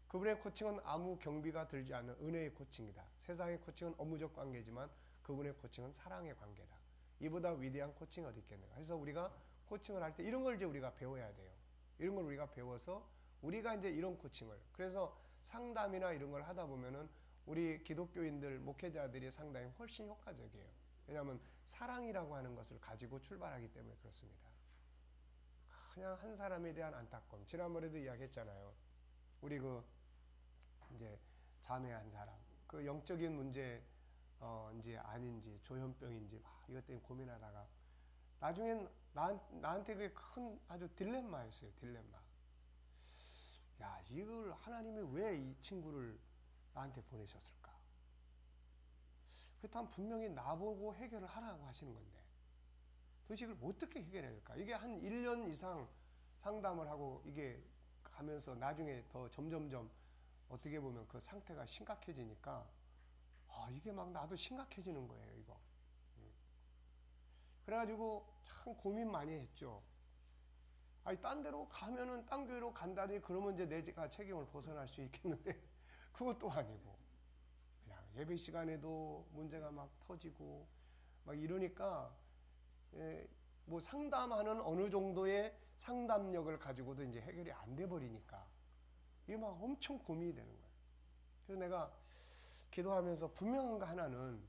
그분의 코칭은 아무 경비가 들지 않는 은혜의 코칭이다. 세상의 코칭은 업무적 관계지만 그분의 코칭은 사랑의 관계다. 이보다 위대한 코칭이 어디 있겠는가. 그래서 우리가 코칭을 할 때 이런 걸 이제 우리가 배워야 돼요. 이런 걸 우리가 배워서 우리가 이제 이런 코칭을. 그래서 상담이나 이런 걸 하다 보면은 우리 기독교인들, 목회자들이 상당히 훨씬 효과적이에요. 왜냐하면 사랑이라고 하는 것을 가지고 출발하기 때문에 그렇습니다. 그냥 한 사람에 대한 안타까움. 지난번에도 이야기했잖아요. 우리 이제 자매 한 사람. 그 영적인 문제, 인지 아닌지, 조현병인지 막 이것 때문에 고민하다가 나중엔 나한테 그게 큰 아주 딜레마였어요. 딜레마. 야, 이걸 하나님이 왜 이 친구를 나한테 보내셨을까? 그렇다면 분명히 나보고 해결을 하라고 하시는 건데 도대체 이걸 어떻게 해결해야 될까? 이게 한 1년 이상 상담을 하고 이게 가면서 나중에 더 점점점 어떻게 보면 그 상태가 심각해지니까 이게 막 나도 심각해지는 거예요, 이거. 그래가지고 참 고민 많이 했죠. 아니, 딴 데로 가면은 딴 교회로 간다니 그러면 이제 내가 책임을 벗어날 수 있겠는데 그것도 아니고 그냥 예배 시간에도 문제가 막 터지고 막 이러니까 뭐 상담하는 어느 정도의 상담력을 가지고도 이제 해결이 안 돼 버리니까 이게 막 엄청 고민이 되는 거예요. 그래서 내가 기도하면서 분명한 거 하나는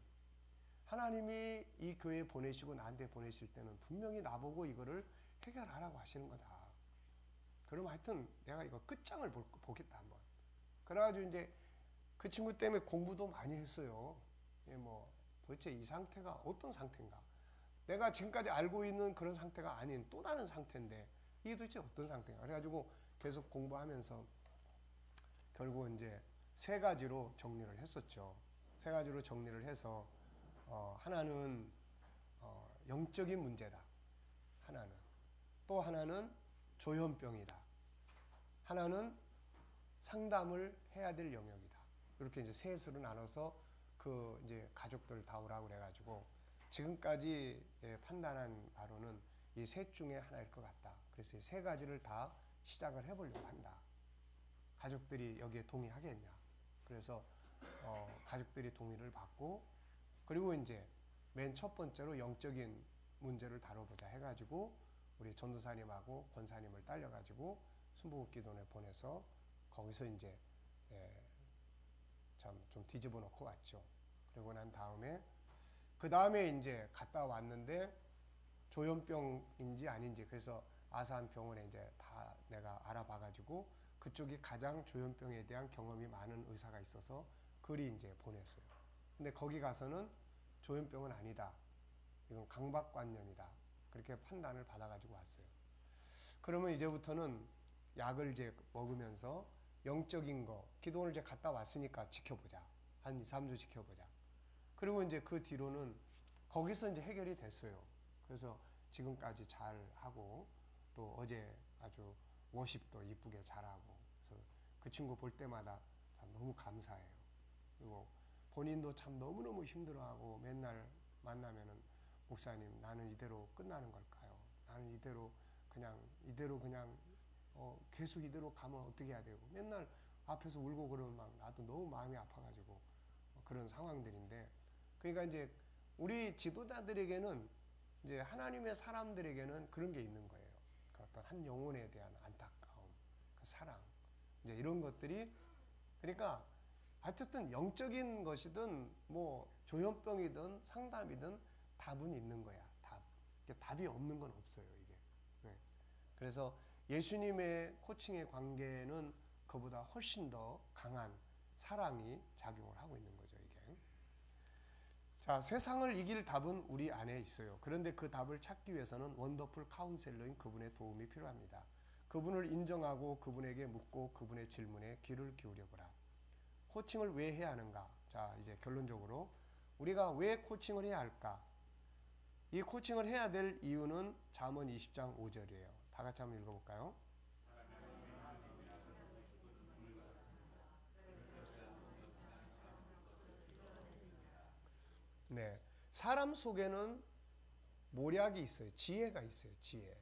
하나님이 이 교회에 보내시고 나한테 보내실 때는 분명히 나보고 이거를 해결하라고 하시는 거다. 그럼 하여튼 내가 이거 끝장을 보겠다 한번. 그래가지고 이제 그 친구 때문에 공부도 많이 했어요. 뭐 도대체 이 상태가 어떤 상태인가? 내가 지금까지 알고 있는 그런 상태가 아닌 또 다른 상태인데 이게 도대체 어떤 상태인가? 그래가지고 계속 공부하면서 결국 이제 3가지로 정리를 했었죠. 3가지로 정리를 해서 하나는 영적인 문제다. 하나는. 또 하나는 조현병이다. 하나는 상담을 해야 될 영역이다. 이렇게 이제 셋으로 나눠서 그 이제 가족들 다 오라고 그래가지고 지금까지 판단한 바로는 이 셋 중에 하나일 것 같다. 그래서 이 3가지를 다 시작을 해보려고 한다. 가족들이 여기에 동의하겠냐. 그래서 가족들이 동의를 받고 그리고 이제 맨 첫 번째로 영적인 문제를 다뤄보자 해가지고 우리 전도사님하고 권사님을 딸려가지고 순복음기도원에 보내서 거기서 이제 참 좀 뒤집어 놓고 왔죠. 그러고 난 다음에 그 다음에 이제 갔다 왔는데 조현병인지 아닌지 그래서 아산 병원에 이제 다 내가 알아봐가지고 그 그쪽이 가장 조현병에 대한 경험이 많은 의사가 있어서 글이 이제 보냈어요. 근데 거기 가서는 조현병은 아니다. 이건 강박관념이다. 그렇게 판단을 받아가지고 왔어요. 그러면 이제부터는 약을 이제 먹으면서 영적인 거, 기도원을 이제 갔다 왔으니까 지켜보자. 한 2, 3주 지켜보자. 그리고 이제 그 뒤로는 거기서 이제 해결이 됐어요. 그래서 지금까지 잘 하고 또 어제 아주 워십도 이쁘게 잘하고 그래서 그 친구 볼 때마다 참 너무 감사해요. 그리고 본인도 참 너무너무 힘들어하고 맨날 만나면은 목사님 나는 이대로 끝나는 걸까요? 나는 이대로 그냥 계속 이대로 가면 어떻게 해야 되고 맨날 앞에서 울고 그러면 막 나도 너무 마음이 아파가지고 그런 상황들인데 그러니까 이제 우리 지도자들에게는 이제 하나님의 사람들에게는 그런 게 있는 거예요. 그 어떤 한 영혼에 대한 안타까움, 그 사랑, 이제 이런 것들이 그러니까 어쨌든 영적인 것이든 뭐 조현병이든 상담이든 답은 있는 거야. 답이 없는 건 없어요. 이게. 네. 그래서 예수님의 코칭의 관계는 그보다 훨씬 더 강한 사랑이 작용을 하고 있는 거죠. 이게. 자, 세상을 이길 답은 우리 안에 있어요. 그런데 그 답을 찾기 위해서는 원더풀 카운셀러인 그분의 도움이 필요합니다. 그분을 인정하고 그분에게 묻고 그분의 질문에 귀를 기울여 보라. 코칭을 왜 해야 하는가? 자, 이제 결론적으로 우리가 왜 코칭을 해야 할까? 이 코칭을 해야 될 이유는 잠언 20장 5절이에요. 다 같이 한번 읽어볼까요? 네, 사람 속에는 모략이 있어요. 지혜가 있어요. 지혜.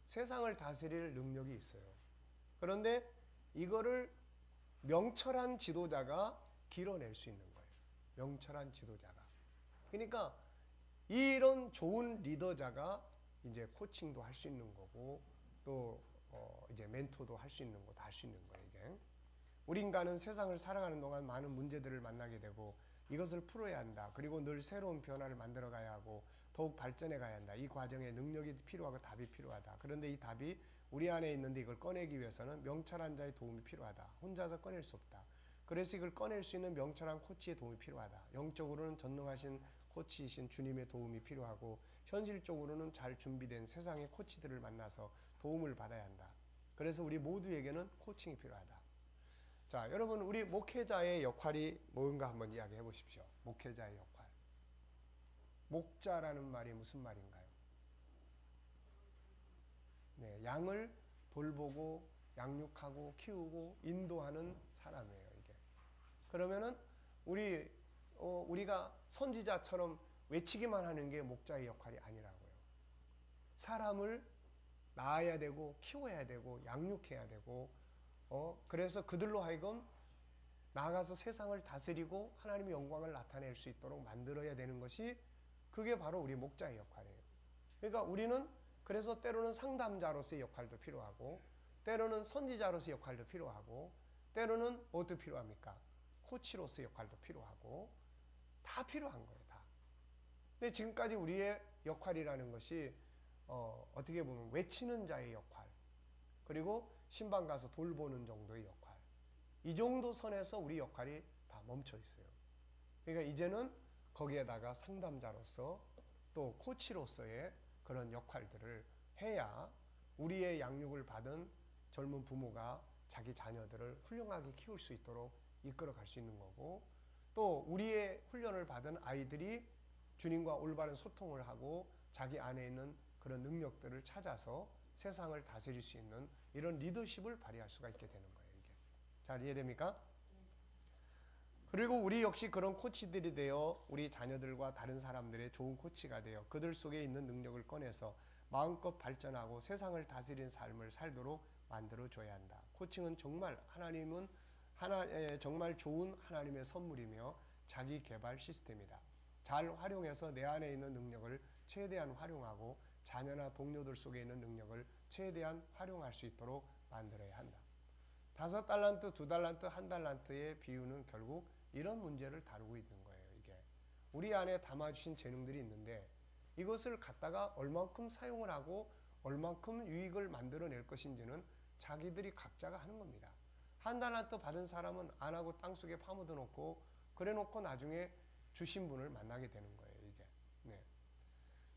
세상을 다스릴 능력이 있어요. 그런데 이거를 명철한 지도자가 길어낼 수 있는 거예요. 명철한 지도자가. 그러니까 이런 좋은 리더자가 이제 코칭도 할 수 있는 거고 또 이제 멘토도 할 수 있는 거 다 할 수 있는 거예요. 이게. 우리 인간은 세상을 살아가는 동안 많은 문제들을 만나게 되고 이것을 풀어야 한다. 그리고 늘 새로운 변화를 만들어 가야 하고 더욱 발전해 가야 한다. 이 과정에 능력이 필요하고 답이 필요하다. 그런데 이 답이 우리 안에 있는데 이걸 꺼내기 위해서는 명철한 자의 도움이 필요하다. 혼자서 꺼낼 수 없다. 그래서 이걸 꺼낼 수 있는 명철한 코치의 도움이 필요하다. 영적으로는 전능하신 코치이신 주님의 도움이 필요하고 현실적으로는 잘 준비된 세상의 코치들을 만나서 도움을 받아야 한다. 그래서 우리 모두에게는 코칭이 필요하다. 자, 여러분 우리 목회자의 역할이 뭔가 한번 이야기해 보십시오. 목회자의 역할. 목자라는 말이 무슨 말인가요? 네, 양을 돌보고 양육하고 키우고 인도하는 사람이에요, 이게. 그러면은 우리가 선지자처럼 외치기만 하는 게 목자의 역할이 아니라고요. 사람을 낳아야 되고 키워야 되고 양육해야 되고 그래서 그들로 하여금 나아가서 세상을 다스리고 하나님의 영광을 나타낼 수 있도록 만들어야 되는 것이 그게 바로 우리 목자의 역할이에요. 그러니까 우리는 그래서 때로는 상담자로서의 역할도 필요하고 때로는 선지자로서의 역할도 필요하고 때로는 뭐도 필요합니까? 코치로서의 역할도 필요하고 다 필요한 거예요. 다. 근데 지금까지 우리의 역할이라는 것이 어떻게 보면 외치는 자의 역할 그리고 신방 가서 돌보는 정도의 역할 이 정도 선에서 우리 역할이 다 멈춰 있어요. 그러니까 이제는 거기에다가 상담자로서 또 코치로서의 그런 역할들을 해야 우리의 양육을 받은 젊은 부모가 자기 자녀들을 훌륭하게 키울 수 있도록 이끌어갈 수 있는 거고 또 우리의 훈련을 받은 아이들이 주님과 올바른 소통을 하고 자기 안에 있는 그런 능력들을 찾아서 세상을 다스릴 수 있는 이런 리더십을 발휘할 수가 있게 되는 거예요. 이게. 잘 이해됩니까? 그리고 우리 역시 그런 코치들이 되어 우리 자녀들과 다른 사람들의 좋은 코치가 되어 그들 속에 있는 능력을 꺼내서 마음껏 발전하고 세상을 다스리는 삶을 살도록 만들어줘야 한다. 코칭은 정말 정말 좋은 하나님의 선물이며 자기 개발 시스템이다. 잘 활용해서 내 안에 있는 능력을 최대한 활용하고 자녀나 동료들 속에 있는 능력을 최대한 활용할 수 있도록 만들어야 한다. 5달란트, 2달란트, 1달란트의 비유는 결국 이런 문제를 다루고 있는 거예요. 이게 우리 안에 담아주신 재능들이 있는데 이것을 갖다가 얼만큼 사용을 하고 얼만큼 유익을 만들어낼 것인지는 자기들이 각자가 하는 겁니다. 한 달란트 받은 사람은 안 하고 땅속에 파묻어 놓고 그래 놓고 나중에 주신 분을 만나게 되는 거예요, 이게. 네.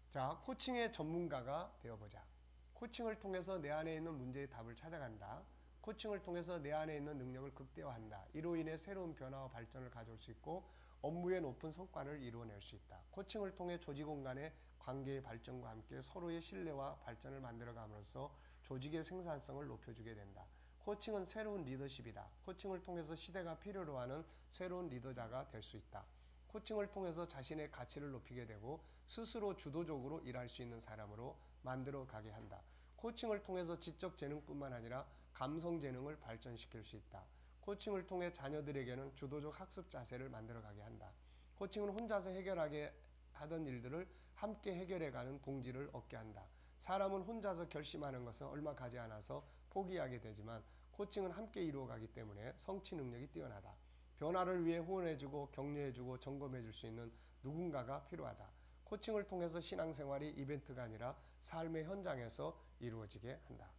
자, 코칭의 전문가가 되어보자. 코칭을 통해서 내 안에 있는 문제의 답을 찾아간다. 코칭을 통해서 내 안에 있는 능력을 극대화한다. 이로 인해 새로운 변화와 발전을 가져올 수 있고 업무의 높은 성과를 이루어낼 수 있다. 코칭을 통해 조직원 간의 관계의 발전과 함께 서로의 신뢰와 발전을 만들어감으로써 조직의 생산성을 높여주게 된다. 코칭은 새로운 리더십이다. 코칭을 통해서 시대가 필요로 하는 새로운 리더자가 될 수 있다. 코칭을 통해서 자신의 가치를 높이게 되고 스스로 주도적으로 일할 수 있는 사람으로 만들어 가게 한다. 코칭을 통해서 지적 재능뿐만 아니라 감성 재능을 발전시킬 수 있다. 코칭을 통해 자녀들에게는 주도적 학습 자세를 만들어 가게 한다. 코칭은 혼자서 해결하게 하던 일들을 함께 해결해가는 동지를 얻게 한다. 사람은 혼자서 결심하는 것은 얼마 가지 않아서 포기하게 되지만 코칭은 함께 이루어가기 때문에 성취 능력이 뛰어나다. 변화를 위해 후원해주고 격려해주고 점검해줄 수 있는 누군가가 필요하다. 코칭을 통해서 신앙생활이 이벤트가 아니라 삶의 현장에서 이루어지게 한다.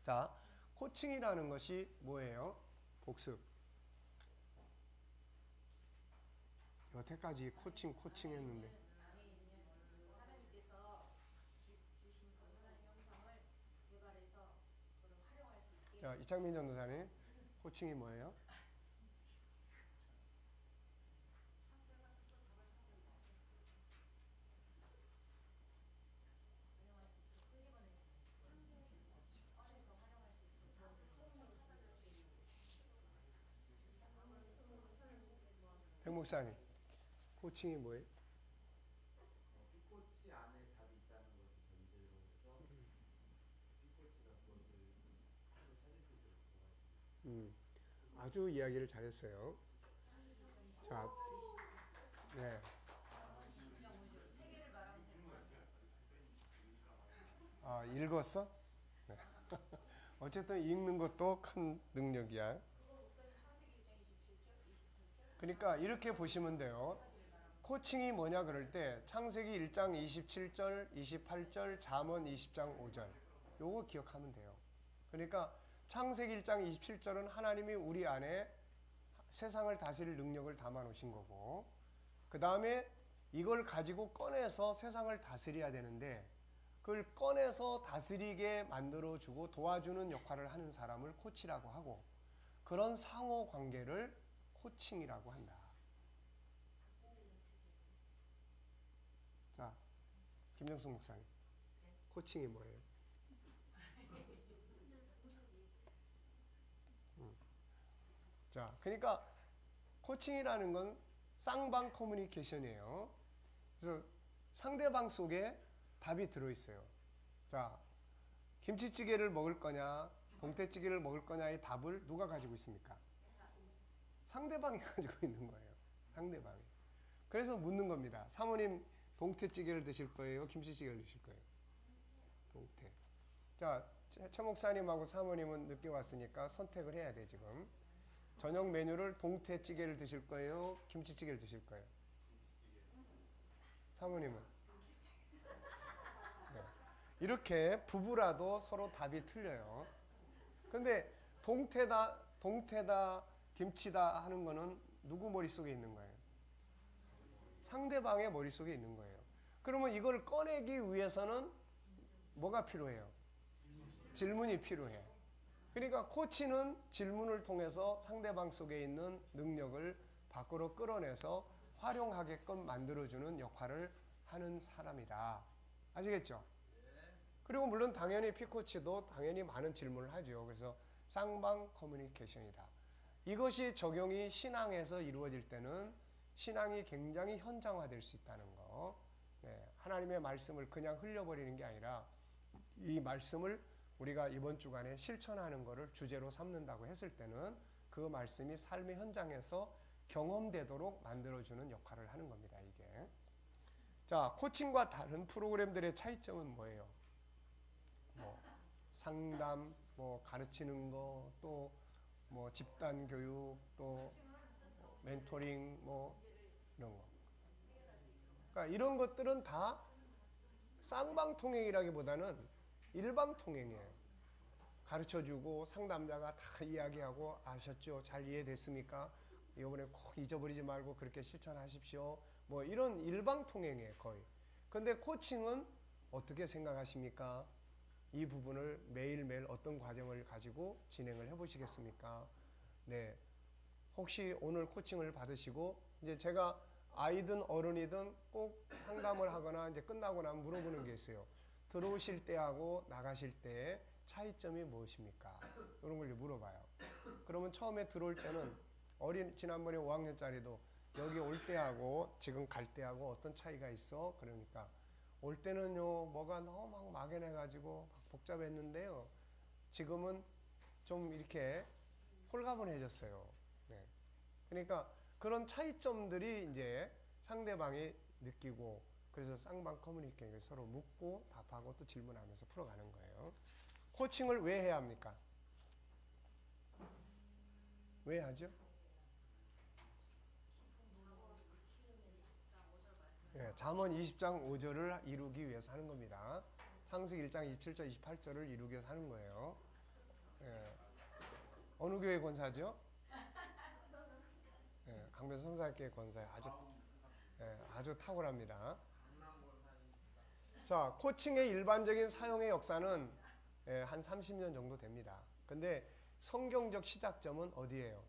자, 코칭이라는 것이 뭐예요? 복습. 여태까지 코칭 했는데. 안에 있는 하나님께서 주신 거룩한 형상을 개발해서 그걸 활용할 수 있게. 자, 이창민 전도사님, 코칭이 뭐예요? 활용할 수 있도록 끄집어내는 꺼내서 활용할 수 있도록 백 목사님, 코칭이 뭐예요? 피코치 안에 답이 있다는 것을 전제로 해서 피코치가 그것을 찾을 수 있도록 도와줍니다. 아주 이야기를 잘했어요. 자, 네. 20.5절 세 개를 말하면 되는 거 같아요. 아, 읽었어? 네. 어쨌든 읽는 것도 큰 능력이야. 그거 목사님 창세기 1장 27절, 28절. 그러니까 이렇게 보시면 돼요. 코칭이 뭐냐 그럴 때 창세기 1장 27절, 28절, 잠언 20장 5절 요거 기억하면 돼요. 그러니까 창세기 1장 27절은 하나님이 우리 안에 세상을 다스릴 능력을 담아 놓으신 거고 그 다음에 이걸 가지고 꺼내서 세상을 다스려야 되는데 그걸 꺼내서 다스리게 만들어주고 도와주는 역할을 하는 사람을 코치라고 하고 그런 상호 관계를 코칭이라고 한다. 자, 김정숙 목사님, 코칭이 뭐예요? 자, 그러니까 코칭이라는 건 쌍방 커뮤니케이션이에요. 그래서 상대방 속에 답이 들어있어요. 자, 김치찌개를 먹을 거냐, 동태찌개를 먹을 거냐의 답을 누가 가지고 있습니까? 상대방이 가지고 있는 거예요. 상대방이. 그래서 묻는 겁니다. 사모님, 동태찌개를 드실 거예요? 김치찌개를 드실 거예요? 동태. 자, 최 목사님하고 사모님은 늦게 왔으니까 선택을 해야 돼, 지금. 저녁 메뉴를 동태찌개를 드실 거예요? 김치찌개를 드실 거예요? 사모님은? 네. 이렇게 부부라도 서로 답이 틀려요. 근데 동태다, 김치다 하는 거는 누구 머릿속에 있는 거예요? 상대방의 머릿속에 있는 거예요. 그러면 이걸 꺼내기 위해서는 뭐가 필요해요? 질문이 필요해. 그러니까 코치는 질문을 통해서 상대방 속에 있는 능력을 밖으로 끌어내서 활용하게끔 만들어주는 역할을 하는 사람이다. 아시겠죠? 그리고 물론 당연히 피코치도 당연히 많은 질문을 하죠. 그래서 쌍방 커뮤니케이션이다. 이것이 적용이 신앙에서 이루어질 때는 신앙이 굉장히 현장화될 수 있다는 거. 네, 하나님의 말씀을 그냥 흘려버리는 게 아니라 이 말씀을 우리가 이번 주간에 실천하는 것을 주제로 삼는다고 했을 때는 그 말씀이 삶의 현장에서 경험되도록 만들어주는 역할을 하는 겁니다. 이게. 자, 코칭과 다른 프로그램들의 차이점은 뭐예요? 뭐 상담, 뭐 가르치는 거, 또 뭐 집단 교육, 또 멘토링, 뭐 이런 거. 그러니까 이런 것들은 다 쌍방통행이라기보다는 일방통행이에요. 가르쳐주고 상담자가 다 이야기하고 아셨죠? 잘 이해됐습니까? 이번에 꼭 잊어버리지 말고 그렇게 실천하십시오. 뭐 이런 일방통행이에요, 거의. 근데 코칭은 어떻게 생각하십니까? 이 부분을 매일매일 어떤 과정을 가지고 진행을 해보시겠습니까? 네. 혹시 오늘 코칭을 받으시고 이제 제가 아이든 어른이든 꼭 상담을 하거나 이제 끝나고 나면 물어보는 게 있어요. 들어오실 때하고 나가실 때 차이점이 무엇입니까? 이런 걸 물어봐요. 그러면 처음에 들어올 때는 지난번에 5학년짜리도 여기 올 때하고 지금 갈 때하고 어떤 차이가 있어? 그러니까 올 때는요 뭐가 너무 막 막연해가지고 복잡했는데요. 지금은 좀 이렇게 홀가분해졌어요. 네. 그러니까 그런 차이점들이 이제 상대방이 느끼고 그래서 쌍방 커뮤니케이션을 서로 묻고 답하고 또 질문하면서 풀어가는 거예요. 코칭을 왜 해야 합니까? 왜 하죠? 예, 잠언 20장 5절을 이루기 위해서 하는 겁니다. 창세기 1장 27절 28절을 이루기 위해서 하는 거예요. 예. 어느 교회 권사죠? 예, 강변 선사교회 권사에 아주 탁월합니다. 자, 코칭의 일반적인 사용의 역사는 한 30년 정도 됩니다. 근데 성경적 시작점은 어디예요?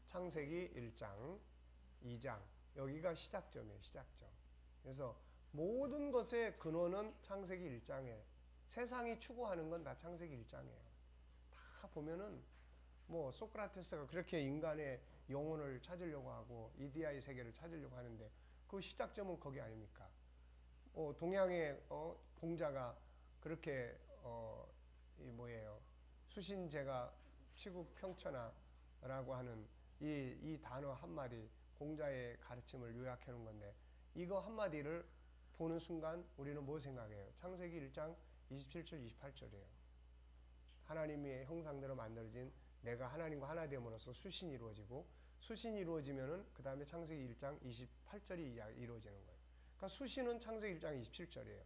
창세기 1장, 2장. 여기가 시작점이에요, 시작점. 그래서 모든 것의 근원은 창세기 1장에 세상이 추구하는 건 다 창세기 1장이에요. 다 보면은 뭐 소크라테스가 그렇게 인간의 영혼을 찾으려고 하고 이데아의 세계를 찾으려고 하는데 그 시작점은 거기 아닙니까? 동양의 공자가 그렇게 수신제가 치국평천하라고 하는 이 단어 한마디 공자의 가르침을 요약해 놓은 건데 이거 한마디를 보는 순간 우리는 뭐 생각해요? 창세기 1장 27절 28절이에요. 하나님의 형상대로 만들어진 내가 하나님과 하나 됨으로써 수신이 이루어지고 수신이 이루어지면은 그 다음에 창세기 1장 28절이 이루어지는 거예요. 그러니까 수신은 창세기 1장 27절이에요.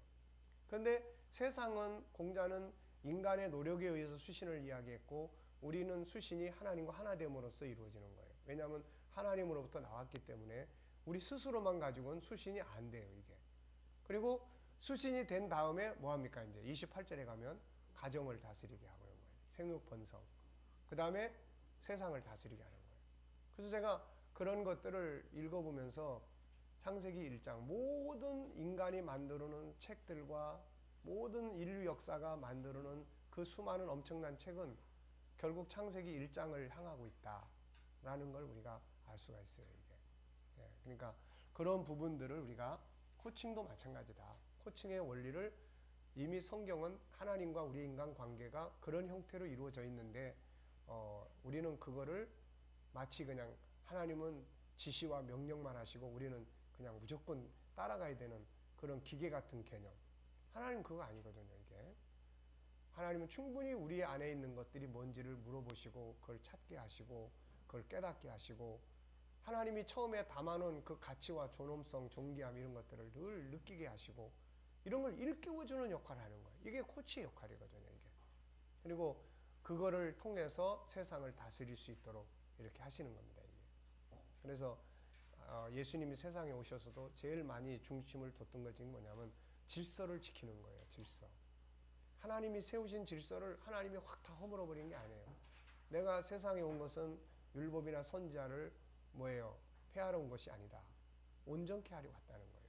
그런데 세상은 공자는 인간의 노력에 의해서 수신을 이야기했고 우리는 수신이 하나님과 하나 됨으로써 이루어지는 거예요. 왜냐하면 하나님으로부터 나왔기 때문에 우리 스스로만 가지고는 수신이 안 돼요, 이게. 그리고 수신이 된 다음에 뭐 합니까? 이제 28절에 가면 가정을 다스리게 하고 있는 거예요. 생육 번성. 그 다음에 세상을 다스리게 하는 거예요. 그래서 제가 그런 것들을 읽어보면서 창세기 1장 모든 인간이 만들어 놓은 책들과 모든 인류 역사가 만들어 놓은 그 수많은 엄청난 책은 결국 창세기 1장을 향하고 있다라는 걸 우리가 알 수가 있어요, 이게. 예, 그러니까 그런 부분들을 우리가 코칭도 마찬가지다. 코칭의 원리를 이미 성경은 하나님과 우리 인간 관계가 그런 형태로 이루어져 있는데 우리는 그거를 마치 그냥 하나님은 지시와 명령만 하시고 우리는 그냥 무조건 따라가야 되는 그런 기계 같은 개념. 하나님 그거 아니거든요, 이게. 하나님은 충분히 우리 안에 있는 것들이 뭔지를 물어보시고 그걸 찾게 하시고 그걸 깨닫게 하시고 하나님이 처음에 담아놓은 그 가치와 존엄성, 존귀함 이런 것들을 늘 느끼게 하시고 이런 걸 일깨워주는 역할을 하는 거예요. 이게 코치의 역할이거든요, 이게. 그리고 그거를 통해서 세상을 다스릴 수 있도록 이렇게 하시는 겁니다, 이게. 그래서 예수님이 세상에 오셔서도 제일 많이 중심을 뒀던 것이 뭐냐면 질서를 지키는 거예요, 질서. 하나님이 세우신 질서를 하나님이 확 다 허물어버린 게 아니에요. 내가 세상에 온 것은 율법이나 선지자를 폐하러 온 것이 아니다. 온전케 하려 왔다는 거예요.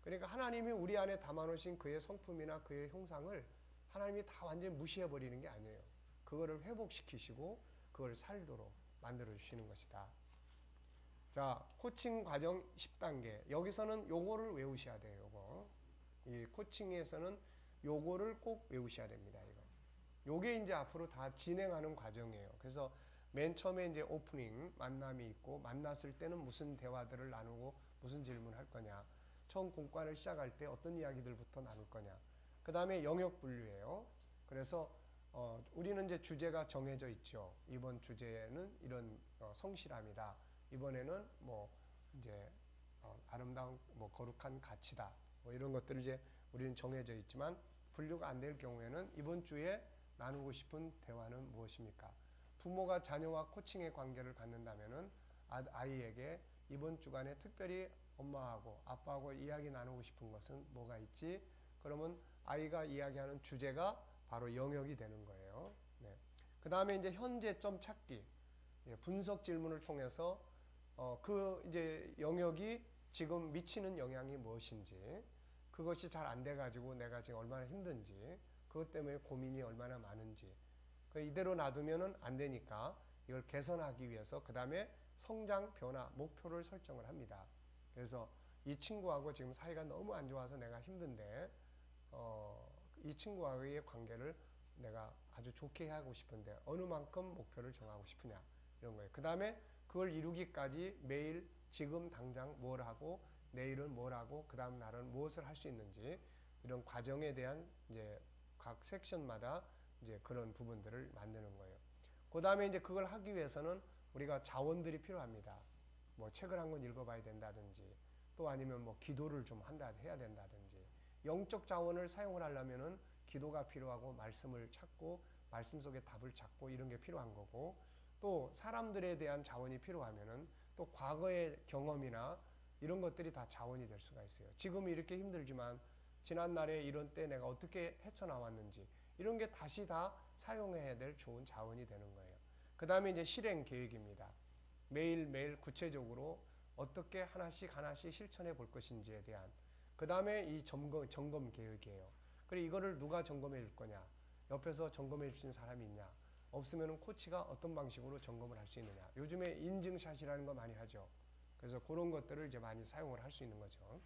그러니까 하나님이 우리 안에 담아놓으신 그의 성품이나 그의 형상을 하나님이 다 완전히 무시해버리는 게 아니에요. 그거를 회복시키시고 그걸 살도록 만들어주시는 것이다. 자, 코칭 과정 10단계. 여기서는 요거를 외우셔야 돼요, 요거. 이 코칭에서는 요거를 꼭 외우셔야 됩니다, 이거. 요게 이제 앞으로 다 진행하는 과정이에요. 그래서 맨 처음에 이제 오프닝, 만남이 있고, 만났을 때는 무슨 대화들을 나누고, 무슨 질문을 할 거냐. 처음 공과를 시작할 때 어떤 이야기들부터 나눌 거냐. 그 다음에 영역 분류예요. 그래서 우리는 이제 주제가 정해져 있죠. 이번 주제는 이런 성실함이다. 이번에는 이제 아름다운 거룩한 가치다. 이런 것들을 이제 우리는 정해져 있지만 분류가 안 될 경우에는 이번 주에 나누고 싶은 대화는 무엇입니까? 부모가 자녀와 코칭의 관계를 갖는다면은 아이에게 이번 주간에 특별히 엄마하고 아빠하고 이야기 나누고 싶은 것은 뭐가 있지? 그러면 아이가 이야기하는 주제가 바로 영역이 되는 거예요. 네. 그 다음에 이제 현재점 찾기, 분석 질문을 통해서 그 이제 영역이 지금 미치는 영향이 무엇인지, 그것이 잘 안 돼가지고 내가 지금 얼마나 힘든지, 그것 때문에 고민이 얼마나 많은지, 이대로 놔두면은 안 되니까 이걸 개선하기 위해서 그 다음에 성장, 변화, 목표를 설정을 합니다. 그래서 이 친구하고 지금 사이가 너무 안 좋아서 내가 힘든데 이 친구와의 관계를 내가 아주 좋게 하고 싶은데 어느 만큼 목표를 정하고 싶으냐, 이런 거예요. 그 다음에 그걸 이루기까지 매일 지금 당장 뭘 하고 내일은 뭘 하고 그 다음 날은 무엇을 할 수 있는지, 이런 과정에 대한 이제 각 섹션마다 이제 그런 부분들을 만드는 거예요. 그 다음에 이제 그걸 하기 위해서는 우리가 자원들이 필요합니다. 뭐 책을 한 권 읽어봐야 된다든지, 또 아니면 뭐 기도를 좀 해야 된다든지, 영적 자원을 사용을 하려면은 기도가 필요하고 말씀을 찾고 말씀 속에 답을 찾고 이런 게 필요한 거고, 또 사람들에 대한 자원이 필요하면은 또 과거의 경험이나 이런 것들이 다 자원이 될 수가 있어요. 지금 이렇게 힘들지만 지난날에 이런 때 내가 어떻게 헤쳐나왔는지, 이런 게 다시 다 사용해야 될 좋은 자원이 되는 거예요. 그 다음에 이제 실행 계획입니다. 매일매일 구체적으로 어떻게 하나씩 실천해 볼 것인지에 대한, 그 다음에 이 점검 계획이에요. 그리고 이거를 누가 점검해 줄 거냐, 옆에서 점검해 주신 사람이 있냐, 없으면 코치가 어떤 방식으로 점검을 할 수 있느냐. 요즘에 인증샷이라는 거 많이 하죠. 그래서 그런 것들을 이제 많이 사용을 할 수 있는 거죠.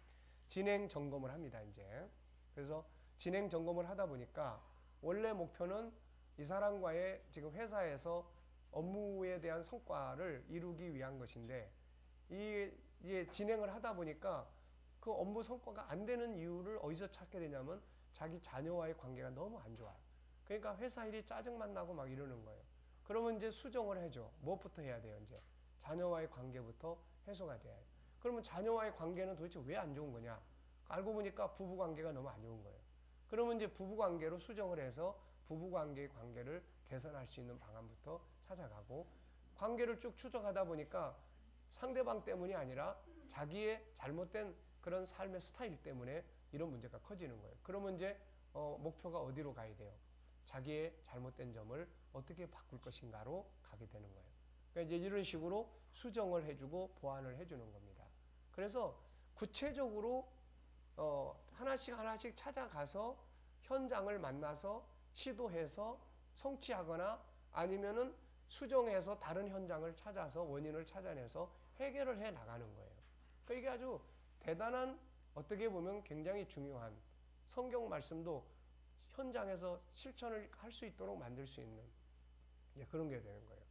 진행 점검을 합니다, 이제. 그래서 진행 점검을 하다 보니까 원래 목표는 이 사람과의 지금 회사에서 업무에 대한 성과를 이루기 위한 것인데, 이게 진행을 하다 보니까 그 업무 성과가 안 되는 이유를 어디서 찾게 되냐면 자기 자녀와의 관계가 너무 안 좋아요. 그러니까 회사 일이 짜증만 나고 막 이러는 거예요. 그러면 이제 수정을 해줘. 무엇부터 해야 돼요, 이제? 자녀와의 관계부터 해소가 돼야 해요. 그러면 자녀와의 관계는 도대체 왜 안 좋은 거냐? 알고 보니까 부부 관계가 너무 안 좋은 거예요. 그러면 이제 부부 관계로 수정을 해서 부부 관계의 관계를 개선할 수 있는 방안부터 찾아가고, 관계를 쭉 추적하다 보니까 상대방 때문이 아니라 자기의 잘못된 그런 삶의 스타일 때문에 이런 문제가 커지는 거예요. 그러면 이제 목표가 어디로 가야 돼요? 자기의 잘못된 점을 어떻게 바꿀 것인가로 가게 되는 거예요. 그러니까 이제 이런 식으로 수정을 해주고 보완을 해주는 겁니다. 그래서 구체적으로 하나씩 찾아가서 현장을 만나서 시도해서 성취하거나 아니면은 수정해서 다른 현장을 찾아서 원인을 찾아내서 해결을 해 나가는 거예요. 그러니까 이게 아주 대단한, 어떻게 보면 굉장히 중요한, 성경 말씀도 현장에서 실천을 할 수 있도록 만들 수 있는 그런 게 되는 거예요.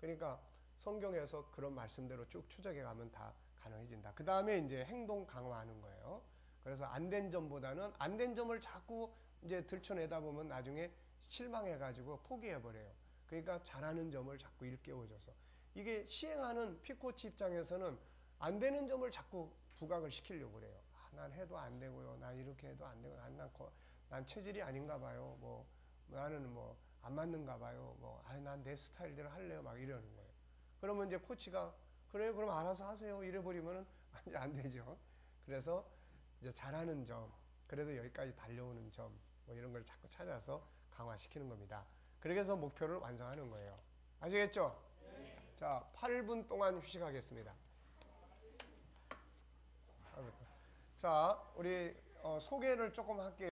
그러니까 성경에서 그런 말씀대로 쭉 추적해 가면 다 가능해진다. 그 다음에 이제 행동 강화하는 거예요. 그래서 안 된 점보다는 안 된 점을 자꾸 이제 들춰내다 보면 나중에 실망해가지고 포기해버려요. 그러니까 잘하는 점을 자꾸 일깨워줘서, 이게 시행하는 피코치 입장에서는 안 되는 점을 자꾸 부각을 시키려고 그래요. 난 해도 안 되고요. 난 이렇게 해도 안 되고, 난 체질이 아닌가 봐요. 뭐 나는 뭐 안 맞는가 봐요. 난 내 스타일대로 할래요. 막 이러는 거예요. 그러면 이제 코치가 그래요, 그럼 알아서 하세요. 이래버리면은 안 되죠. 그래서 이제 잘하는 점, 그래도 여기까지 달려오는 점, 뭐 이런 걸 자꾸 찾아서 강화시키는 겁니다. 그렇게 해서 목표를 완성하는 거예요. 아시겠죠? 네. 자, 8분 동안 휴식하겠습니다. 자, 우리 소개를 조금 할게요.